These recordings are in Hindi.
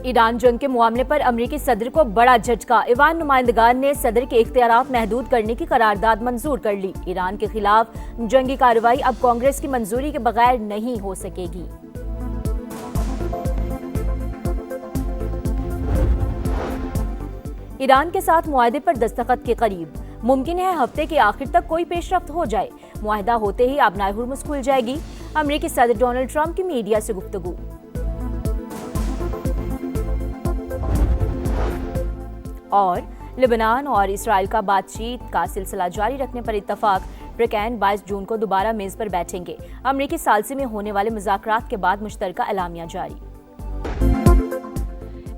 ईरान जंग के मामले पर अमेरिकी सदर को बड़ा झटका। ईवान नुमाइंदगार ने सदर के इख्तियारात महदूद करने की करारदाद मंजूर कर ली। ईरान के खिलाफ जंगी कार्रवाई अब कांग्रेस की मंजूरी के बगैर नहीं हो सकेगी। ईरान के साथ मुआहदे पर दस्तखत के करीब। मुमकिन है हफ्ते के आखिर तक कोई पेशरफ्त हो जाए। मुआहदा होते ही आबनाए हुर्मुज़ खुल जाएगी। अमेरिकी सदर डोनाल्ड ट्रंप की मीडिया से गुफ्तगू। और लेबनान और इसराइल का बातचीत का सिलसिला जारी रखने पर इत्तफाक। ब्रिटेन 22 जून को दोबारा मेज पर बैठेंगे। अमेरिकी सालसी में होने वाले मुज़ाकरात के बाद मुश्तरका एलामिया जारी।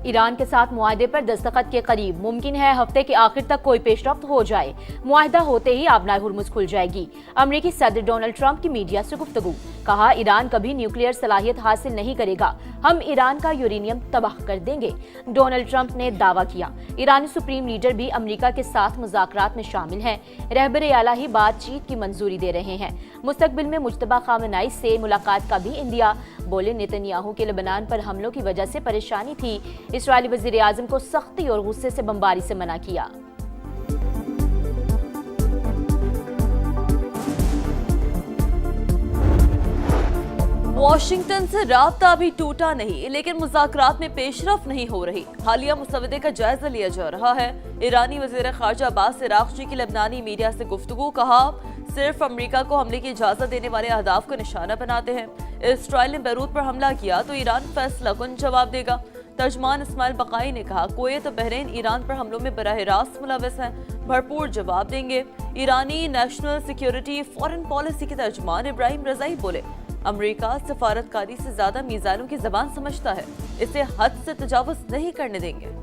ईरान के साथ मुआहदे पर दस्तखत के करीब। मुमकिन है हफ्ते के आखिर तक कोई पेशरफ्त हो जाए। मुआहदा होते ही आबनाए हुर्मुज़ खुल जाएगी। अमेरिकी सदर डोनाल्ड ट्रंप की मीडिया से गुफ्तगू। कहा, ईरान कभी न्यूक्लियर सलाहियत हासिल नहीं करेगा। हम ईरान का यूरेनियम तबाह कर देंगे। डोनाल्ड ट्रंप ने दावा किया। ईरानी सुप्रीम लीडर भी अमेरिका के साथ मुज़ाकरात में शामिल हैं। रहबर आला ही बातचीत की मंजूरी दे रहे हैं। मुस्तकबिल में मुज्तबा खामेनेई से मुलाकात का भी इंदिया। बोले, नेतन्याहू के लेबनान पर हमलों की वजह से परेशानी थी। इस्राएली वज़ीर आज़म को सख्ती और गुस्से से बमबारी से मना किया। वाशिंगटन से राब्ता अभी टूटा नहीं, लेकिन मुज़ाकरात में पेशरफ नहीं हो रही। हालिया मुसवदे का जायजा लिया जा रहा है। ईरानी वज़ीर ख़ारजा अब्बास इराक़ची की लेबनानी मीडिया से गुफ्तगू। कहा, सिर्फ अमेरिका को हमले की इजाज़त देने वाले अहदाफ को निशाना बनाते हैं। इसराइल ने बैरूत पर हमला किया तो ईरान फैसला कुन जवाब देगा। तर्जमान इस्माइल बकाई ने कहा, कुवैत और बहरीन ईरान पर हमलों में बराह रास्त मुलव्वस हैं, भरपूर जवाब देंगे। ईरानी नेशनल सिक्योरिटी फॉरेन पॉलिसी के तर्जमान इब्राहिम रज़ाई बोले, अमेरिका सफारतकारी से ज्यादा मीज़ानों की ज़बान समझता है। इसे हद से तजावुज़ नहीं करने देंगे।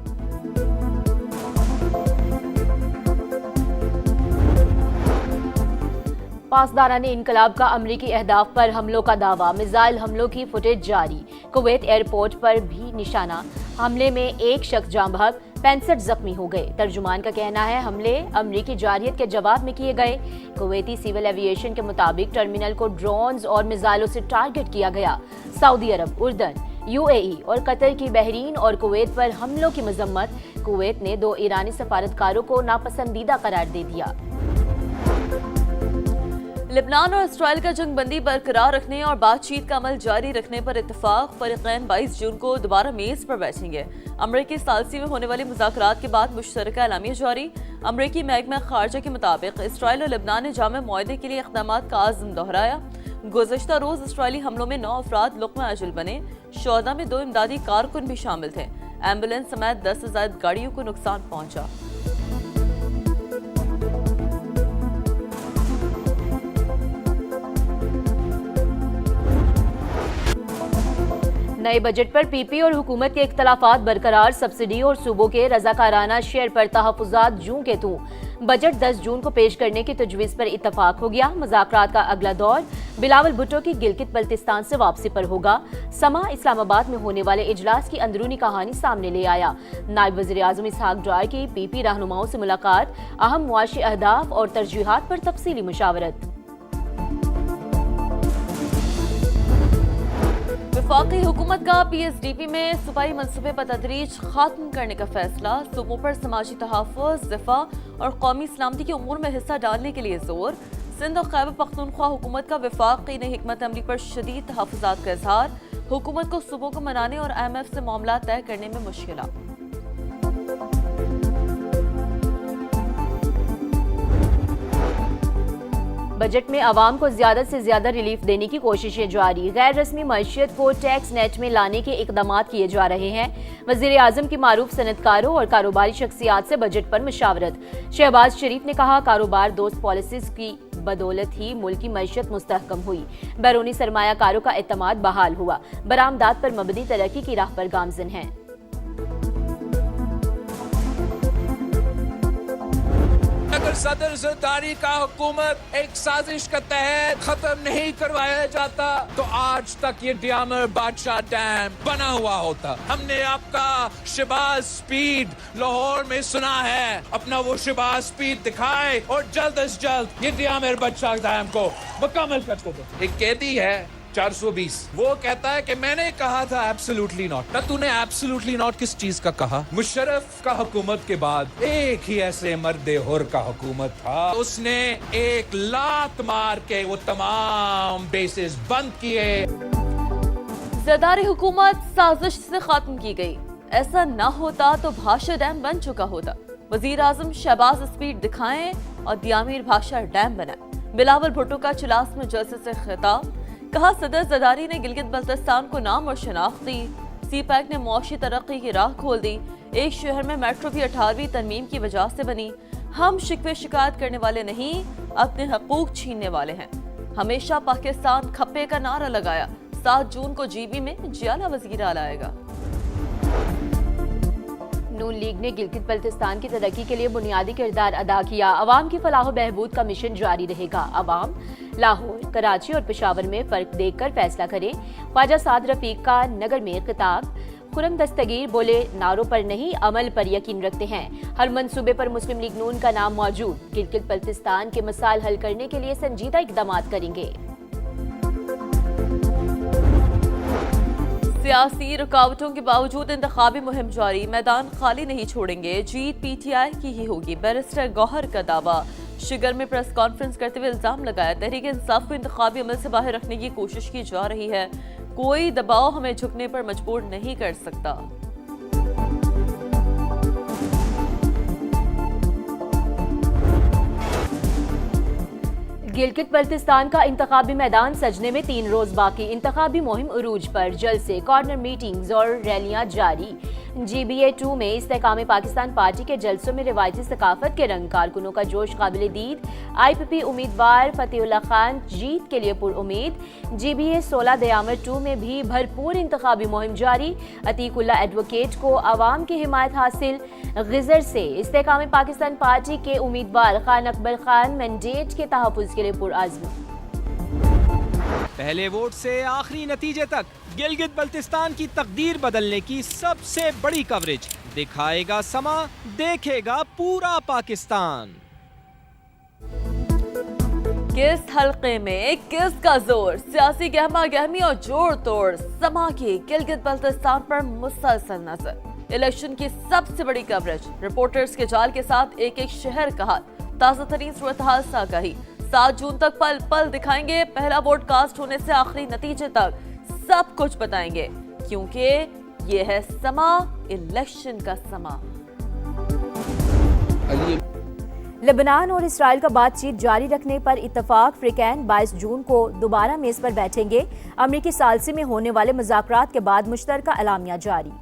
पासदाराने इनकलाब का अमरीकी अहदाफ पर हमलों का दावा। मिसाइल हमलों की फुटेज जारी। कुवैत एयरपोर्ट पर भी निशाना। हमले में एक शख्स जाँ बहक, 65 जख्मी हो गए। तर्जुमान का कहना है हमले अमरीकी जारियत के जवाब में किए गए। कुवैती सिविल एविएशन के मुताबिक टर्मिनल को ड्रोन्स और मिसाइलों से टारगेट किया गया। सऊदी अरब, उर्दन, यूएई और कतर की बहरीन और कुवैत पर हमलों की मजम्मत। कुवैत ने 2 ईरानी सफारतकारों को नापसंदीदा करार दे दिया। लेबनान और इसराइल का जंगबंदी बरकरार रखने और बातचीत का अमल जारी रखने पर इत्तफाक। फरीकैन 22 जून को दोबारा मेज पर बैठेंगे। अमरीकी सालसी में होने वाले मुज़ाकरात के बाद मुश्तरका एलामिया जारी। अमरीकी महकमा खारजा के मुताबिक इसराइल और लेबनान ने जामे मुआहदे के लिए इक़दामात का आज़म दोहराया। गुज़श्ता रोज इसराइली हमलों में 9 अफराद लुक़्मा अजल बने। शोहदा में 2 इमदादी कारकुन भी शामिल थे। एम्बुलेंस समेत 10 से ज़ायद गाड़ियों को नुकसान पहुंचा। नए बजट पर पीपी और हुकूमत के इख्तलाफात बरकरार। सब्सिडी और सूबों के रजाकाराना शेयर पर तहफ़्फ़ुज़ात जूं के तूं। बजट 10 जून को पेश करने की तजवीज़ पर इत्तफाक हो गया। मुज़ाकरात का अगला दौर बिलावल भुट्टो की गिलगित बल्तिस्तान से वापसी पर होगा। समा इस्लामाबाद में होने वाले इजलास की अंदरूनी कहानी सामने ले आया। नायब वज़ीर आज़म इसहाक डार की पीपी रहनुमाओं से मुलाकात। अहम मुआशी अहदाफ और तरजीहात पर तफसीली मुशावरत। वफाकी हुकूमत का पीएसडीपी में सूबाई मनसूबे पर तदरीज खात्म करने का फैसला। सूबों पर समाजी तहफ़्फ़ुज़, दिफ़ा और कौमी सलामती के उमूर में हिस्सा डालने के लिए जोर। सिंध और खैबर पख्तूनख्वा हुकूमत का वफाकी ने हिकमत अमली पर शदीद तहफ़्फ़ुज़ात का इजहार। हुकूमत को सूबों को मनाने और IMF से मामला तय करने में मुश्किलात। बजट में आवाम को ज्यादा से ज्यादा रिलीफ देने की कोशिशें जारी। गैर रस्मी मईशत को टैक्स नेट में लाने के इकदाम किए जा रहे हैं। वज़ीर आज़म की मारूफ सनतकारों और कारोबारी शख्सियात से बजट पर मुशावरत। शहबाज शरीफ ने कहा, कारोबार दोस्त पॉलिसीज की बदौलत ही मुल्क की मईशत मुस्तहकम हुई। बैरूनी सरमायाकारों का एतमाद बहाल हुआ। बरामदात पर मबनी तरक्की की राह पर गामजन हैं। अगर सदर ज़रदारी का हुकूमत एक साजिश के तहत खत्म नहीं करवाया जाता तो आज तक ये डियामर बादशाह डैम बना हुआ होता। हमने आपका शहबाज स्पीड लाहौर में सुना है, अपना वो शहबाज स्पीड दिखाए और जल्द अज जल्द ये डियामर बादशाह डैम को मुकम्मल कर दो। एक कैदी है 420। वो कहता है कि मैंने कहा था एब्सोल्युटली नॉट। ना तूने एब्सोल्युटली नॉट किस चीज का कहा? मुशर्रफ का हुकूमत के बाद एक ही ऐसे मर्दे हुर का हुकूमत था, उसने एक लात मार के वो तमाम बेसिस बंद किए। ज़रदारी हुकूमत साजिश से खत्म की गई। ऐसा ना होता तो भाषा डैम बन चुका होता। वजीर आजम शहबाज स्पीड दिखाएं और दियामीर भाषा डैम बनाए। बिलावल भुट्टो का चिलास में जलसे से खिताब, कहा सदर ज़रदारी ने गिलगित बल्तिस्तान को नाम और शनाख्त दी। सी पैक ने मुआशी तरक्की की राह खोल दी। एक शहर में मेट्रो भी 18वीं तरमीम की वजह से बनी। हम शिकवे शिकायत करने वाले नहीं, अपने हकूक छीनने वाले हैं। हमेशा पाकिस्तान खप्पे का नारा लगाया। 7 जून को जीबी में जियाला वजीरा लाएगा। नून लीग ने गिलगित बल्तिस्तान की तरक्की के लिए बुनियादी किरदार अदा किया। अवाम की फलाह बहबूद का मिशन जारी रहेगा। अवाम लाहौर, कराची और पेशावर में फर्क देखकर फैसला करें। ख्वाजा साद रफीक का नगर में खिताब। खुरम दस्तगीर बोले, नारों पर नहीं अमल पर यकीन रखते हैं। हर मंसूबे पर मुस्लिम लीग नून का नाम मौजूद। गिलगित बल्तिस्तान के मसाइल हल करने के लिए संजीदा इकदाम करेंगे। सियासी रुकावटों के बावजूद इंतखाबी मुहिम जारी, मैदान खाली नहीं छोड़ेंगे। जीत पीटीआई की ही होगी, बैरिस्टर गौहर का दावा। शिगर में प्रेस कॉन्फ्रेंस करते हुए इल्जाम लगाया, तहरीक इंसाफ को इंतखाबी अमल से बाहर रखने की कोशिश की जा रही है। कोई दबाव हमें झुकने पर मजबूर नहीं कर सकता। गिलगित बल्तिस्तान का इंतखाबी मैदान सजने में 3 रोज बाकी। इंतखाबी मुहिम उरूज पर, जलसे, कॉर्नर मीटिंग्स और रैलियां जारी। GBA 2 में इस्तेकाम पाकिस्तान पार्टी के जलसों में रिवायती सकाफत के रंग, कारकुनों का जोश काबिल दीद। IPP उम्मीदवार फतेहुल्ला खान जीत के लिए पुरउम्मीद। GBA 16 दयामर 2 में भी भरपूर इंतखाबी मुहिम जारी। अतीकुल्ला एडवोकेट को आवाम की हिमायत हासिल। गिजर से इस्तेकाम पाकिस्तान पार्टी के उम्मीदवार खान अकबर खान मैंडेट के तहफ़्फ़ुज़ के लिए पुरअज़्म। पहले वोट से आखिरी नतीजे तक गिलगित बल्तिस्तान की तकदीर बदलने की सबसे बड़ी कवरेज। दिखाएगा समा, देखेगा पूरा पाकिस्तान। किस हल्के में किसका जोर, सियासी गहमा गहमी और जोड़ तोड़। समा की गिलगित बल्तिस्तान पर मुसलसल नजर। इलेक्शन की सबसे बड़ी कवरेज, रिपोर्टर्स के जाल के साथ एक एक शहर का हाल, ताज़ा तरीन सूरत हाल से आगाही। 7 जून तक पल पल दिखाएंगे। पहला वोट कास्ट होने से आखिरी नतीजे तक सब कुछ बताएंगे, क्योंकि ये है समा, इलेक्शन का समा। लेबनान और इसराइल का बातचीत जारी रखने पर इत्तफाक। फ्रिकैन 22 जून को दोबारा मेज पर बैठेंगे। अमरीकी सालसी में होने वाले मुज़ाकरात के बाद मुश्तरका एलामिया जारी।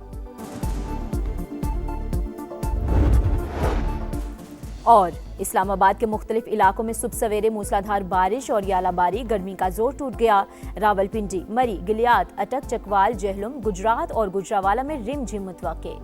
और इस्लामाबाद के मुख्तलिफ इलाकों में सुबह सवेरे मूसलाधार बारिश और यालाबारी, गर्मी का जोर टूट गया। रावलपिंडी, मरी, गिलियात, अटक, चकवाल, जहलुम, गुजरात और गुजरावाला में रिमझिम मुतवक्के।